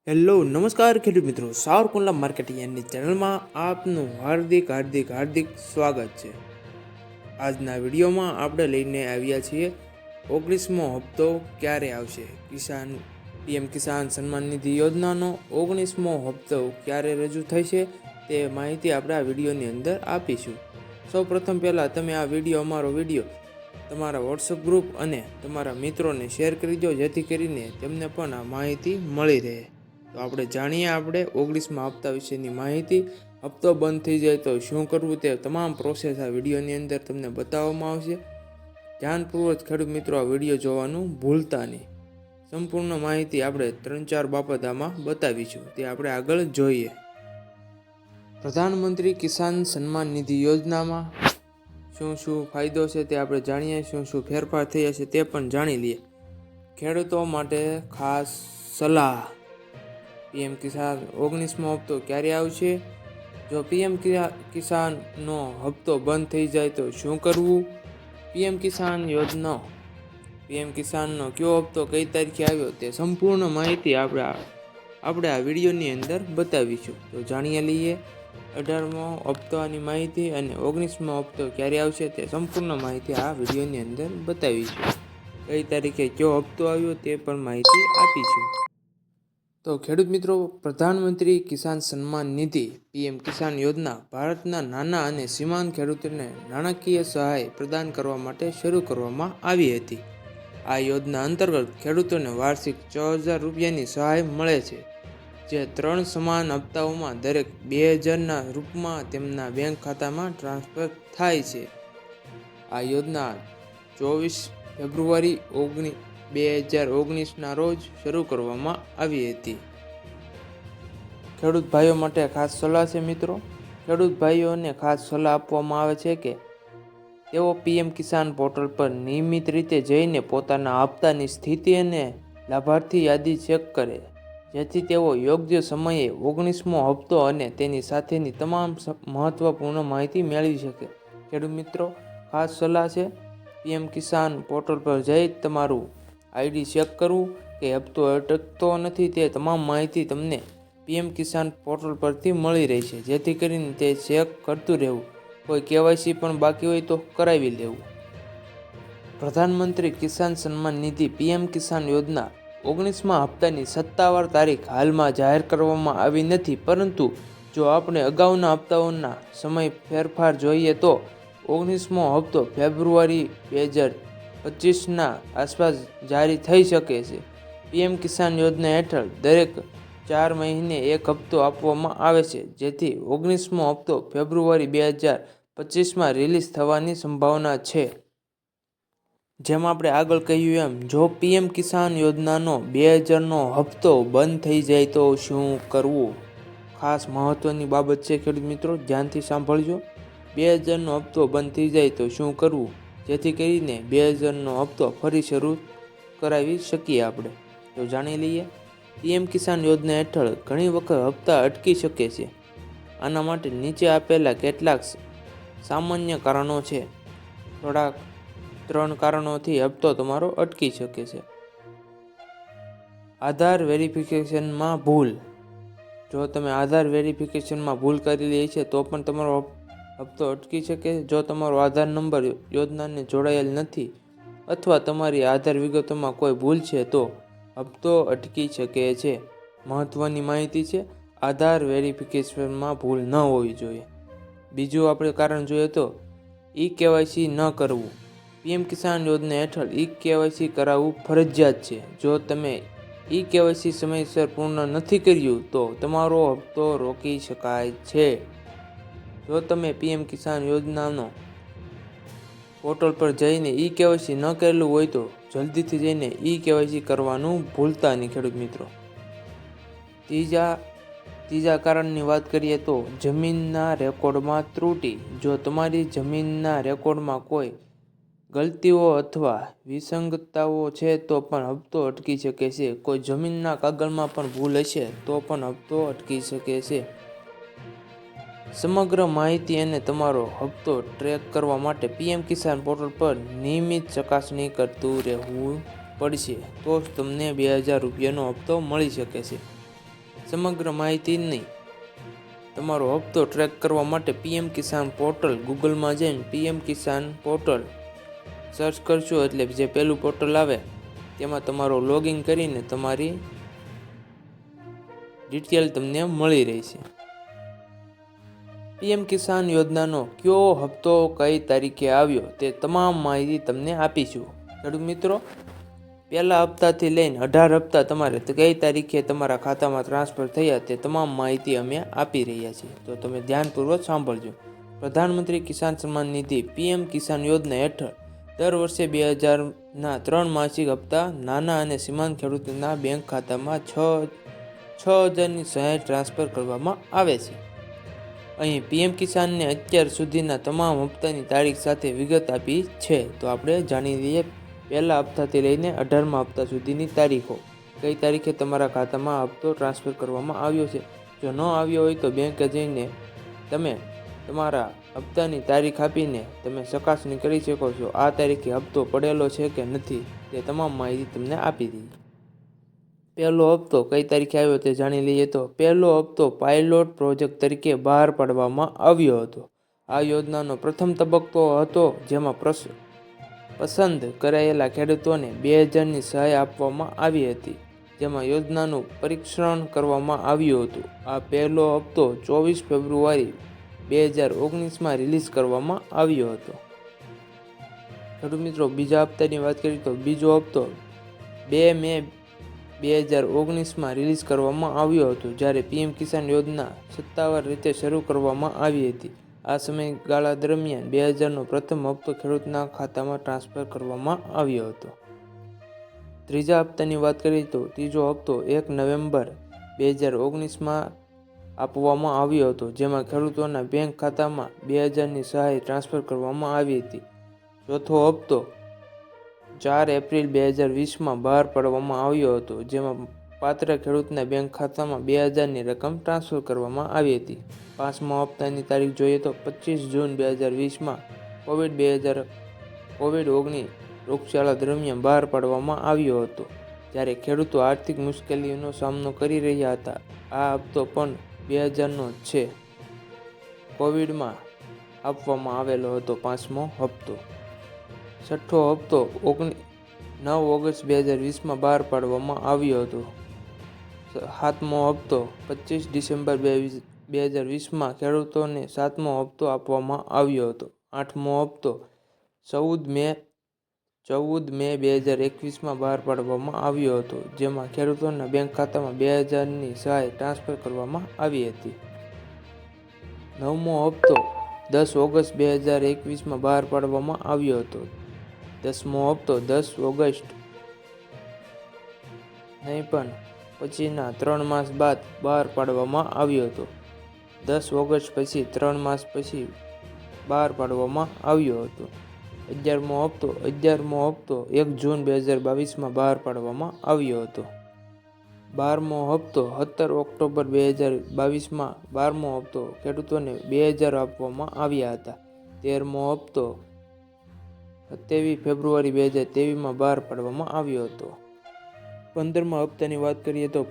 Hello નમસ્કાર ખેડૂત મિત્રો, સાવરકુંડલા માર્કેટિંગ યાર્ડની ચેનલમાં આપનું હાર્દિક સ્વાગત છે। આજના વિડીયોમાં આપણે લઈને આવ્યા છીએ 19મો હપ્તો ક્યારે આવશે। પીએમ કિસાન સન્માન નિધિ યોજનાનો 19મો હપ્તો ક્યારે રજૂ થશે તે માહિતી આપણે આ વિડીયોની અંદર આપીશું। સૌપ્રથમ પહેલાં તમે આ અમારો વિડીયો તમારા વોટ્સઅપ ગ્રુપ અને તમારા મિત્રોને શેર કરી દો, જેથી કરીને તેમને પણ આ માહિતી મળી રહે। તો આપણે જાણીએ 19મા હપ્તા વિશેની માહિતી। હપ્તો બંધ થઈ જાય તો શું કરવું તે તમામ પ્રોસેસ આ વિડીયોની અંદર તમને બતાવવામાં આવશે। ધ્યાનપૂર્વક ખેડૂત મિત્રો આ વિડીયો જોવાનું ભૂલતા નહીં। સંપૂર્ણ માહિતી આપણે 3-4 બાબત આમાં બતાવીશું, તે આપણે આગળ જોઈએ। પ્રધાનમંત્રી કિસાન સન્માન નિધિ યોજનામાં શું ફાયદો છે તે આપણે જાણીએ, શું ફેરફાર થયા છે તે પણ જાણી લઈએ। ખેડૂતો માટે ખાસ સલાહ। પીએમ કિસાન 19મો હપ્તો ક્યારે આવશે? જો પીએમ કિસાનનો હપ્તો બંધ થઈ જાય તો શું કરવું? પીએમ કિસાનનો કયો હપ્તો કઈ તારીખે આવ્યો તે સંપૂર્ણ માહિતી આપણે આ વિડીયોની અંદર બતાવીશું। તો જાણીએ લઈએ 18મો હપ્તાની માહિતી અને 19મો હપ્તો ક્યારે આવશે તે સંપૂર્ણ માહિતી આ વિડીયોની અંદર બતાવીશું। કઈ તારીખે કયો હપ્તો આવ્યો તે પણ માહિતી આપીશું। તો ખેડૂત મિત્રો, પ્રધાનમંત્રી કિસાન સન્માન નિધિ પીએમ કિસાન યોજના ભારતના નાના અને સીમાંત ખેડૂતોને નાણાકીય સહાય પ્રદાન કરવા માટે શરૂ કરવામાં આવી હતી। આ યોજના અંતર્ગત ખેડૂતોને વાર્ષિક 6000 રૂપિયાની સહાય મળે છે, જે 3 સમાન હપ્તાઓમાં દરેક 2000ના રૂપમાં તેમના બેંક ખાતામાં ટ્રાન્સફર થાય છે। આ યોજના 24 ફેબ્રુઆરી 2019ના રોજ શરૂ કરવામાં આવી હતી। ખેડૂત ભાઈઓ માટે ખાસ સલાહ છે મિત્રો। ખેડૂત ભાઈઓને ખાસ સલાહ આપવામાં આવે છે કે તેઓ પીએમ કિસાન પોર્ટલ પર નિયમિત રીતે જઈને પોતાના હપ્તાની સ્થિતિ અને લાભાર્થી યાદી ચેક કરે, જેથી તેઓ યોગ્ય સમયે 19મો હપ્તો અને તેની સાથેની તમામ મહત્વપૂર્ણ માહિતી મેળવી શકે। ખેડૂત મિત્રો, ખાસ સલાહ છે, પીએમ કિસાન પોર્ટલ પર જઈ તમારું આઈડી ચેક કરવું કે હપ્તો અટકતો નથી તે તમામ માહિતી તમને પીએમ કિસાન પોર્ટલ પરથી મળી રહી છે, જેથી કરીને તે ચેક કરતું રહેવું। કોઈ કેવાયસી પણ બાકી હોય તો કરાવી લેવું। પ્રધાનમંત્રી કિસાન સન્માન નિધિ પીએમ કિસાન યોજના 19મા હપ્તાની સત્તાવાર તારીખ હાલમાં જાહેર કરવામાં આવી નથી, પરંતુ જો આપણે અગાઉના હપ્તાઓના સમય ફેરફાર જોઈએ તો 19મો હપ્તો ફેબ્રુઆરી 2025ના આસપાસ જારી થઈ શકે છે। પીએમ કિસાન યોજના હેઠળ દરેક 4 મહિને એક હપ્તો આપવામાં આવે છે, જેથી 19મો હપ્તો ફેબ્રુઆરી 2025માં રિલીઝ થવાની સંભાવના છે। જેમ આપણે આગળ કહ્યું એમ, જો પીએમ કિસાન યોજનાનો 2000નો હપ્તો બંધ થઈ જાય તો શું કરવું? ખાસ મહત્વની બાબત છે ખેડૂત મિત્રો, ધ્યાનથી સાંભળજો। 2000નો હપ્તો બંધ થઈ જાય તો શું કરવું, જેથી કરીને 2000નો હપ્તો ફરી શરૂ કરાવી શકીએ આપણે। તો જાણી લઈએ। પીએમ કિસાન યોજના હેઠળ ઘણી વખત હપ્તા અટકી શકે છે। આના માટે નીચે આપેલા કેટલાક સામાન્ય કારણો છે। 3 કારણોથી હપ્તો તમારો અટકી શકે છે। આધાર વેરિફિકેશનમાં ભૂલ। જો તમે આધાર વેરિફિકેશનમાં ભૂલ કરેલી છે તો પણ તમારો હપ્તો અટકી શકે। જો તમારો આધાર નંબર યોજનાને જોડાયેલ નથી અથવા તમારી આધાર વિગતોમાં કોઈ ભૂલ છે તો હપ્તો અટકી શકે છે। મહત્વની માહિતી છે, આધાર વેરિફિકેશનમાં ભૂલ ન હોવી જોઈએ। બીજું આપણે કારણ જોઈએ તો કેવાયસી ન કરવું। પીએમ કિસાન યોજના હેઠળ કેવાયસી કરાવવું ફરજિયાત છે। જો તમે કેવાયસી સમયસર પૂર્ણ નથી કર્યું તો તમારો હપ્તો રોકી શકાય છે। જો તમે પીએમ કિસાન યોજનાનો પોર્ટલ પર જઈને કેવાયસી ન કરેલું હોય તો જલ્દીથી જઈને કેવાયસી કરવાનું ભૂલતા નહીં ખેડૂત મિત્રો। ત્રીજા કારણની વાત કરીએ તો જમીનના રેકોર્ડમાં ત્રુટિ। જો તમારી જમીનના રેકોર્ડમાં કોઈ ગલતીઓ અથવા વિસંગતતાઓ છે તો પણ હપ્તો અટકી શકે છે। કોઈ જમીનના કાગળમાં પણ ભૂલ હશે તો પણ હપ્તો અટકી શકે છે। સમગ્ર માહિતી અને તમારો હપ્તો ટ્રેક કરવા માટે પીએમ કિસાન પોર્ટલ પર નિયમિત ચકાસણી કરતું રહેવું પડશે, તો જ તમને 2000 રૂપિયાનો હપ્તો મળી શકે છે। સમગ્ર માહિતીની તમારો હપ્તો ટ્રેક કરવા માટે પીએમ કિસાન પોર્ટલ ગૂગલમાં જઈને પીએમ કિસાન પોર્ટલ સર્ચ કરશો એટલે જે પહેલું પોર્ટલ આવે તેમાં તમારો લોગિન કરીને તમારી ડિટેલ તમને મળી રહેશે. પીએમ કિસાન યોજનાનો કયો હપ્તો કઈ તારીખે આવ્યો તે તમામ માહિતી તમને આપીશું. ખેડૂત મિત્રો, પહેલા હપ્તાથી લઈને 18 હપ્તા તમારે કઈ તારીખે તમારા ખાતામાં ટ્રાન્સફર થયા તે તમામ માહિતી અમે આપી રહ્યા છીએ. તો તમે ધ્યાનપૂર્વક સાંભળજો. પ્રધાનમંત્રી કિસાન સન્માન નિધિ પીએમ કિસાન યોજના હેઠળ દર વર્ષે 2000ના 3 માસિક હપ્તા નાના અને સીમાંત ખેડૂતોના બેંક ખાતામાં 6,000ની સહાય ટ્રાન્સફર કરવામાં આવે છે. અહીં પીએમ કિસાનને અત્યાર સુધીના તમામ હપ્તાની તારીખ સાથે વિગત આપી છે. તો આપણે જાણી લઈએ પહેલા હપ્તાથી લઈને 18મા હપ્તા સુધીની તારીખો. કઈ તારીખે તમારા ખાતામાં હપ્તો ટ્રાન્સફર કરવામાં આવ્યો છે. જો ન આવ્યો હોય તો બેંકે જઈને તમે તમારા હપ્તાની તારીખ આપીને તમે ચકાસણી કરી શકો છો. આ તારીખે હપ્તો પડેલો છે કે નથી તે તમામ માહિતી તમને આપી દઈએ. પહેલો હપ્તો કઈ તારીખે આવ્યો તે જાણી લઈએ. તો પહેલો હપ્તો પાયલોટ પ્રોજેક્ટ તરીકે બહાર પાડવામાં આવ્યો હતો. આ યોજનાનો પ્રથમ તબક્કો હતો જેમાં પસંદ કરાયેલા ખેડૂતોને 2000ની સહાય આપવામાં આવી હતી, જેમાં યોજનાનું પરીક્ષણ કરવામાં આવ્યું હતું. આ પહેલો હપ્તો 24 ફેબ્રુઆરી 2019માં રિલીઝ કરવામાં આવ્યો હતો. ખેડૂત મિત્રો, બીજા હપ્તાની વાત કરીએ તો બીજો હપ્તો 2 મે 2019માં રિલીઝ કરવામાં આવ્યો હતો, જ્યારે પીએમ કિસાન યોજના સત્તાવાર રીતે શરૂ કરવામાં આવી હતી. આ સમયગાળા દરમિયાન 2000નો પ્રથમ હપ્તો ખેડૂતના ખાતામાં ટ્રાન્સફર કરવામાં આવ્યો હતો. ત્રીજા હપ્તાની વાત કરીએ તો ત્રીજો હપ્તો 1 નવેમ્બર 2019માં આપવામાં આવ્યો હતો, જેમાં ખેડૂતોના બેંક ખાતામાં 2000ની સહાય ટ્રાન્સફર કરવામાં આવી હતી. ચોથો હપ્તો 4 એપ્રિલ 2020માં બહાર પાડવામાં આવ્યો હતો, જેમાં પાત્ર ખેડૂતના બેંક ખાતામાં 2000ની રકમ ટ્રાન્સફર કરવામાં આવી હતી. પાંચમા હપ્તાની તારીખ જોઈએ તો 25 જૂન 2020માં કોવિડ-19 રોગચાળા દરમિયાન બહાર પાડવામાં આવ્યો હતો, જ્યારે ખેડૂતો આર્થિક મુશ્કેલીઓનો સામનો કરી રહ્યા હતા. આ હપ્તો પણ 2000નો જ છે. કોવિડમાં આપવામાં આવેલો હતો પાંચમો હપ્તો. છઠ્ઠો હપ્તો 9 ઓગસ્ટ 2020માં બહાર પાડવામાં આવ્યો હતો. સાતમો હપ્તો 25 ડિસેમ્બર 2020માં ખેડૂતોને સાતમો હપ્તો આપવામાં આવ્યો હતો. આઠમો હપ્તો 14 મે 2021માં બહાર પાડવામાં આવ્યો હતો, જેમાં ખેડૂતોના બેંક ખાતામાં 2000ની સહાય ટ્રાન્સફર કરવામાં આવી હતી. નવમો હપ્તો 10 ઓગસ્ટ 2021માં બહાર પાડવામાં આવ્યો હતો. 10મો હપ્તો 10 ઓગસ્ટ નહીં પણ પછીના 3 માસ બાદ બહાર પાડવામાં આવ્યો હતો. 10 ઓગસ્ટ પછી 3 માસ પછી બહાર પાડવામાં આવ્યો હતો. 11મો હપ્તો 1 જૂન 2022માં બહાર પાડવામાં આવ્યો હતો. 12મો હપ્તો 17 ઓક્ટોબર 2022માં 12મો હપ્તો ખેડૂતોને 2000 આપવામાં આવ્યા હતા. 13મો હપ્તો 27 ફેબ્રુઆરી 2023માં બહાર પાડવામાં આવ્યો હતો. 15મા હપ્તાની વાત કરીએ તો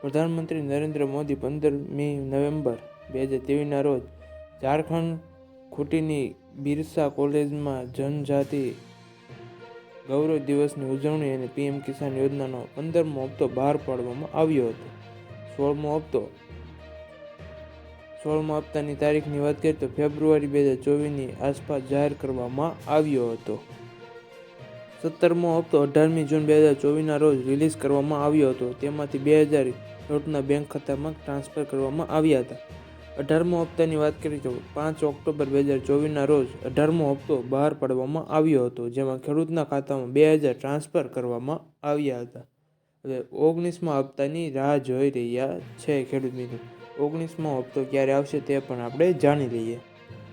પ્રધાનમંત્રી નરેન્દ્ર મોદી 15મી નવેમ્બર 2023ના રોજ ઝારખંડ ખૂંટીની બિરસા કોલેજમાં જનજાતિ ગૌરવ દિવસની ઉજવણી અને પીએમ કિસાન યોજનાનો 15મો હપ્તો બહાર પાડવામાં આવ્યો હતો. 16મા હપ્તાની તારીખની વાત કરીએ તો ફેબ્રુઆરી 2024ની આસપાસ જાહેર કરવામાં આવ્યો હતો. 17મો હપ્તો 18મી જૂન 2024ના રોજ રિલીઝ કરવામાં આવ્યો હતો. તેમાંથી 2000 ખેડૂતના બેંક ખાતામાં ટ્રાન્સફર કરવામાં આવ્યા હતા. 18મો હપ્તાની વાત કરીએ તો 5 ઓક્ટોબર 2024ના રોજ 18મો હપ્તો બહાર પાડવામાં આવ્યો હતો, જેમાં ખેડૂતના ખાતામાં 2000 ટ્રાન્સફર કરવામાં આવ્યા હતા. હવે 19મા હપ્તાની રાહ જોઈ રહ્યા છે ખેડૂત મિત્રો. 19મો હપ્તો ક્યારે આવશે તે પણ આપણે જાણી લઈએ.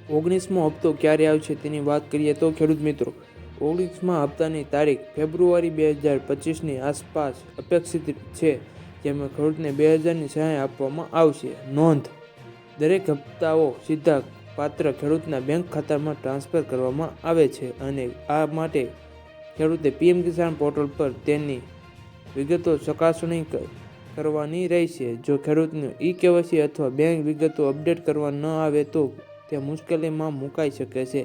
19મો હપ્તો ક્યારે આવશે તેની વાત કરીએ તો ખેડૂત મિત્રો 19મા હપ્તાની તારીખ ફેબ્રુઆરી 2025ની આસપાસ અપેક્ષિત છે, જેમાં ખેડૂતને 2000ની સહાય આપવામાં આવશે. નોંધ: દરેક હપ્તાઓ સીધા પાત્ર ખેડૂતના બેંક ખાતામાં ટ્રાન્સફર કરવામાં આવે છે અને આ માટે ખેડૂતે પીએમ કિસાન પોર્ટલ પર તેની વિગતો ચકાસણી કરવાની રહેશે. જો ખેડૂતનું ઈ-કેવાયસી અથવા બેંક વિગતો અપડેટ કરવા ન આવે તો તે મુશ્કેલીમાં મુકાઈ શકે છે.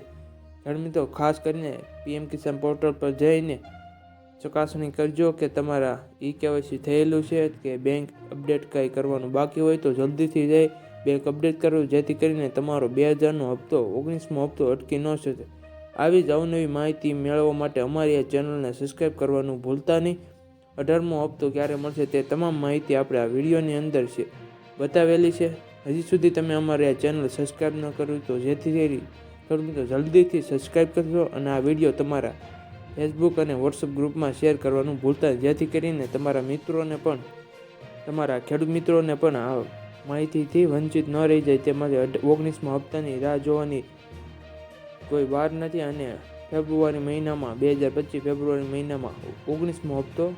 ખેડૂત મિત્રો, ખાસ કરીને પીએમ કિસાન પોર્ટલ પર જઈને ચકાસણી કરજો કે તમારા ઈ-કેવાયસી થયેલું છે કે બેંક અપડેટ કંઈ કરવાનું બાકી હોય તો જલ્દીથી જઈ બેંક અપડેટ કરવું, જેથી કરીને તમારો 2000નો હપ્તો 19મો હપ્તો અટકી ન શકે. આવી જ અવનવી માહિતી મેળવવા માટે અમારી આ ચેનલને સબસ્ક્રાઈબ કરવાનું ભૂલતા નહીં. 18મો હપ્તો ક્યારે મળશે તે તમામ માહિતી આપણે આ વિડીયોની અંદર છે બતાવેલી છે. હજી સુધી તમે અમારી આ ચેનલ સબસ્ક્રાઈબ ન કર્યું તો જેથી કરી ખેડૂત જલ્દીથી સબસ્ક્રાઈબ કરજો અને આ વિડીયો તમારા ફેસબુક અને વોટ્સઅપ ગ્રુપમાં શેર કરવાનું ભૂલતા નહીં, જેથી કરીને તમારા મિત્રોને પણ તમારા ખેડૂત મિત્રોને પણ આ માહિતીથી વંચિત ન રહી જાય. તે માટે 19મા હપ્તાની રાહ જોવાની કોઈ વાર નથી અને ફેબ્રુઆરી મહિનામાં 2025 ફેબ્રુઆરી મહિનામાં 19મો હપ્તો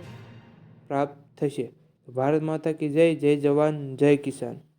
પ્રાપ્ત થશે. ભારત માતા કી જય. જય જવાન, જય કિસાન.